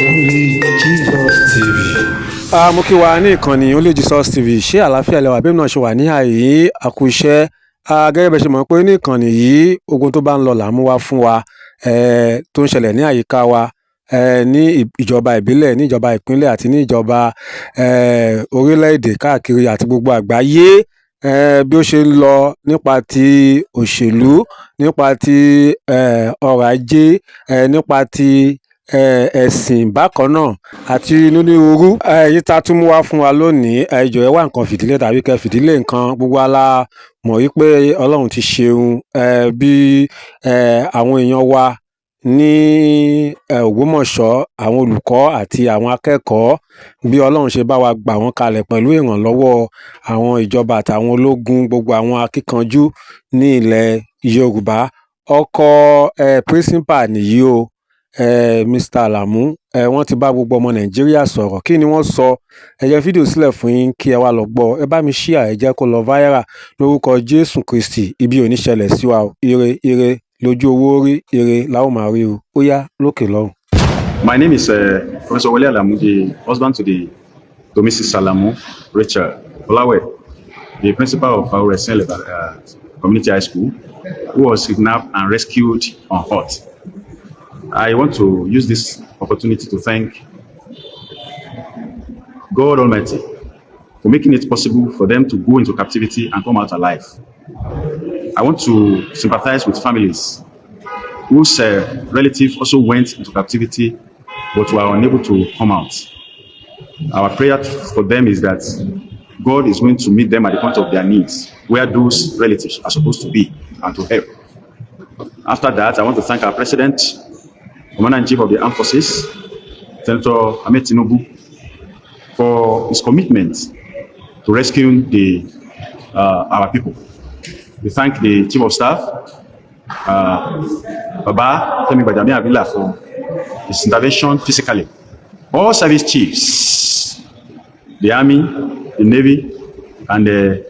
Only Jesus TV. Mo kí wa ní ìkànnì Only Jesus TV. Ṣé àlàáfíà lẹ wà? Bí èmi náà ṣe wà ní ààyè àkú iṣẹ́. Gẹ́gẹ́ bẹ́ẹ̀ ṣe mọ̀ pé ní ìkànnì yìí ogun tó bá ń lọ là ń mú wá fún wa tó ń ṣẹlẹ̀ ní àyíká wa ní ìjọba ìbílẹ̀, ní ìjọba ìpínlẹ̀ àti ní ìjọba orílẹ̀-èdè káàkiri àti gbogbo àgbáyé. Bí ó ṣe ń lọ nípa ti òṣèlú, nípa ti ọrọ̀ ajé, nípa ti ẹ̀sìn bákan náà àti onírúurú. Èyí tá tún mú wá fún wa lónìí, ẹ jọ̀ọ́ ẹ wá nǹkan fìdílé tàbí kẹ́ fìdílé nǹkan. Gbogbo wa la mọ̀ wípé Ọlọ́run ti ṣeun bí àwọn èèyàn wa ní Ògbómọ̀ṣọ́, àwọn olùkọ́ àti àwọn akẹ́kọ̀ọ́, bí Ọlọ́run ṣe bá wa gbà wọ́n kalẹ̀ pẹ̀lú ìrànlọ́wọ́ àwọn ìjọba àtàwọn ológun, gbogbo àwọn akíkanjú ní ilẹ̀ Yorùbá. Ọkọ principal nìyí o, Mr. Alamu. Wọ́n ti bá gbogbo ọmọ Nàìjíríà sọ̀rọ̀. Kí ni wọ́n sọ? Ẹ jẹ́ fídíò sílẹ̀ fún yín kí ẹ wá lọ gbọ́. Ẹ bá mi share, ẹ jẹ́ kó lọ viral lórúkọ Jésù Kristi. Ibi ò ní ṣẹlẹ̀ sí wa o. Ire ire lójú owó rí, ire la ó máa rí o. Ó yá lókè lọ́hùn. My name is Professor Wale Alamu, the husband to Mrs. Alamu, Rachel Olawe, the principal of our Community High School, who was kidnapped and rescued on foot. I want to use this opportunity to thank God Almighty for making it possible for them to go into captivity and come out alive. I want to sympathize with families whose relatives also went into captivity but were unable to come out. Our prayer for them is that God is going to meet them at the point of their needs, where those relatives are supposed to be, and to help. After that, I want to thank our President, Commander-in-Chief of the Armed Forces, Senator Ahmed Tinubu, for his commitment to rescuing our people. We thank the Chief of Staff, Baba Femi Gbajami-Abila, for his intervention physically. All service chiefs, the Army, the Navy, and the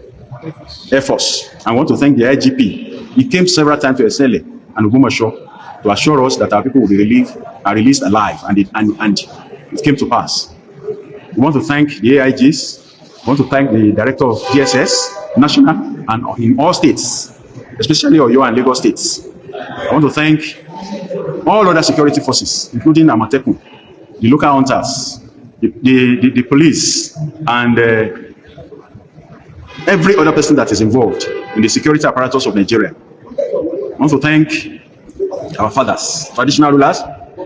Air Force. I want to thank the IGP. He came several times to Esele and Ogbomoso to assure us that our people will be released alive, and it came to pass. We want to thank the AIGs. We want to thank the Director of DSS, national and in all states, especially Oyo and Lagos states. I want to thank all other security forces, including Amatekun, the local hunters, the police, and every other person that is involved in the security apparatus of Nigeria. I want to thank our fathers, traditional rulers,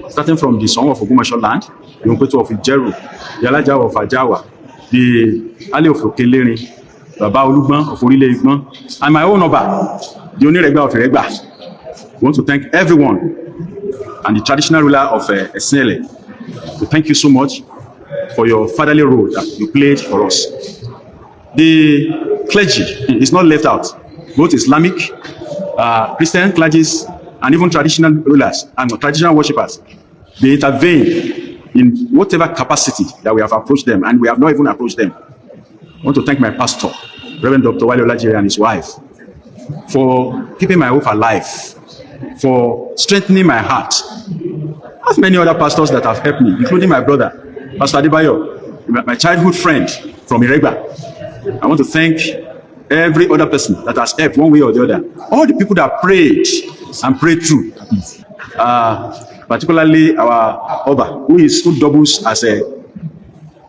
starting from the Song of Ogbomoso land, the Onpetu of Ijeru, the Alaja of Ajawa, the Ali of Okelere, Baba Olugban of Orile Igban, and my own Oba, the Oniregba of Iregba. I want to thank everyone and the traditional ruler of Esele. We thank you so much for your fatherly role that you played for us. The clergy is not left out. Both Islamic, Christian clergies, and even traditional rulers and traditional worshippers, they intervene in whatever capacity that we have approached them, and we have not even approached them. I want to thank my pastor, Reverend Dr. Wale Olajire, and his wife, for keeping my hope alive, for strengthening my heart. I have many other pastors that have helped me, including my brother, Pastor Adebayo, my childhood friend from Iregba. I want to thank every other person that has helped one way or the other. All the people that prayed and prayed through, particularly our Oba, who doubles as the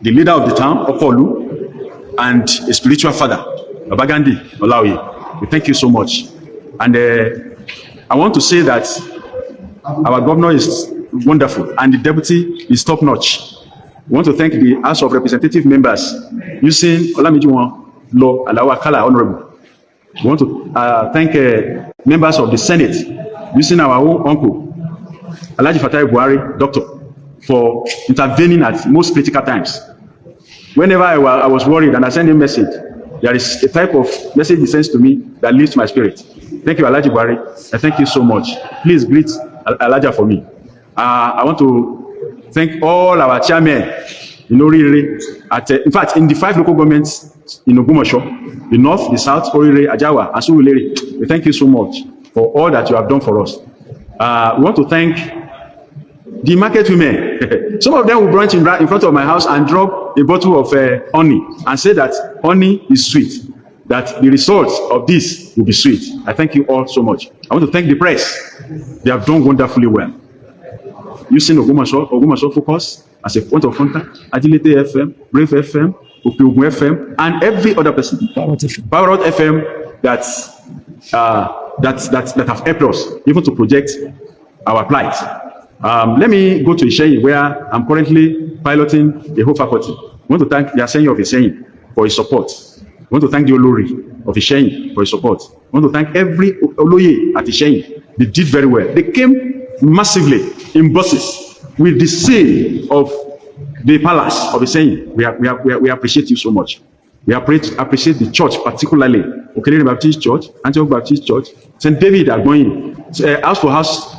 leader of the town, Okolu, and a spiritual father, Baba Gandhi Olaoye. We thank you so much. And I want to say that our governor is wonderful and the deputy is top-notch. We want to thank the House of Representative members using Olamijuwon Law Alawakala Honorable. We want to thank members of the Senate using our own uncle, Alhaji Fatai Buhari, Doctor, for intervening at most critical times. Whenever I was worried and I sent him a message, there is a type of message he sends to me that lifts my spirit. Thank you, Alhaji Buhari. I thank you so much. Please greet Alhaja for me. I want to thank all our chairmen in Orire, in fact, in the 5 local governments in Ogbomoso, the North, the South, Orire, Ajawa, and Surulere. We thank you so much for all that you have done for us. We want to thank The market women, some of them will branch in front of my house and drop a bottle of honey and say that honey is sweet, that the results of this will be sweet. I thank you all so much. I want to thank the press. They have done wonderfully well. Using Ogbomoso Focus as a point of contact, Agility FM, Brave FM, Okeogun FM, and every other person, Power Out FM, that have helped us even to project our plight. Let me go to Isheyin, where I'm currently piloting a whole faculty. I want to thank the Asenyi of Isheyin for his support. I want to thank the Olori of Isheyin for his support. I want to thank every Oloye at Isheyin. They did very well. They came massively in buses with the seal of the palace of Isheyin. We appreciate you so much. We appreciate the church, particularly Okelere Baptist Church, Antioch Baptist Church, St. David are going, house to house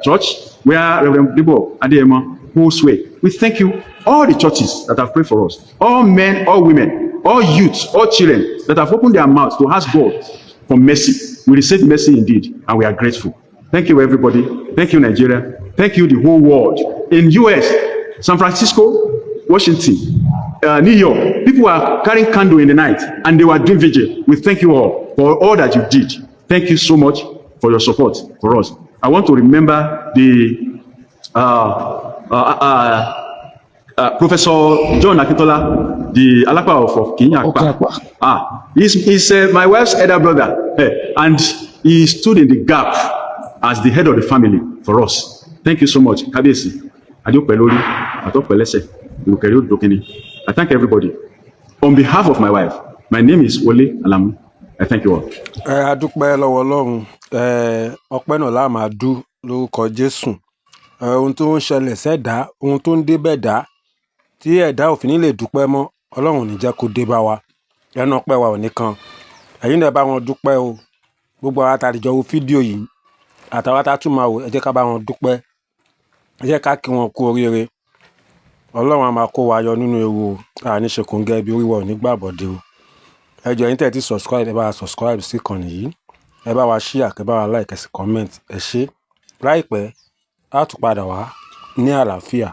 church, where Reverend Debo Adeyemo holds sway. We thank you, all the churches that have prayed for us, all men, all women, all youths, all children that have opened their mouths to ask God for mercy. We receive mercy indeed, and we are grateful. Thank you, everybody. Thank you, Nigeria. Thank you, the whole world. In US, San Francisco, Washington, New York, people are carrying candle in the night, and they were doing vigil. We thank you all for all that you did. Thank you so much for your support for us. I want to remember the Professor John Akintola, the Alapa of Kenya. He's my wife's elder brother, and he stood in the gap as the head of the family for us. Thank you so much. Kabiyesi, Adopelori, Atopelese, Lukeri Dokini. I thank everybody. On behalf of my wife, my name is Wole Alamu. I thank you all. Adúpẹ́ lọ́wọ́ Ọlọ́run, ọpẹ́ náà la máa dú lórúkọ Jésù. Ohun tó ń ṣẹlẹ̀ sẹ́dá, ohun tó ń dé bẹ̀dá, tí ẹ̀dá ò fi ní lè dúpẹ́ mọ́, Ọlọ́run ò ní jẹ́ kó dé bá wa. Ẹnu ọpẹ́ wa ò ní kan. Ẹ̀yin náà bá wọn dúpẹ́ o. Gbogbo àwọn àtàdìjọ wo fídíò yìí, àtàwọn tá tún máa wò, ẹ jẹ́ ká bá wọn dúpẹ́. Ẹ jẹ́ ká kí wọn kú oríire. Ọlọ́run á máa kó wa yọ nínú ewu, àní ṣe kòńgẹ́ bí orí wa ò ní gbàbọ̀dé o. Ẹ jọ̀ọ́ ẹ̀yin tẹ́ ti subscribe, ẹ bá wa subscribe sí ìkànnì yìí. Ẹ bá wa share, ẹ bá wa like, ẹ sì comment. Ẹ ṣé. Láìpẹ́, a tún padà wá ní àlàáfíà.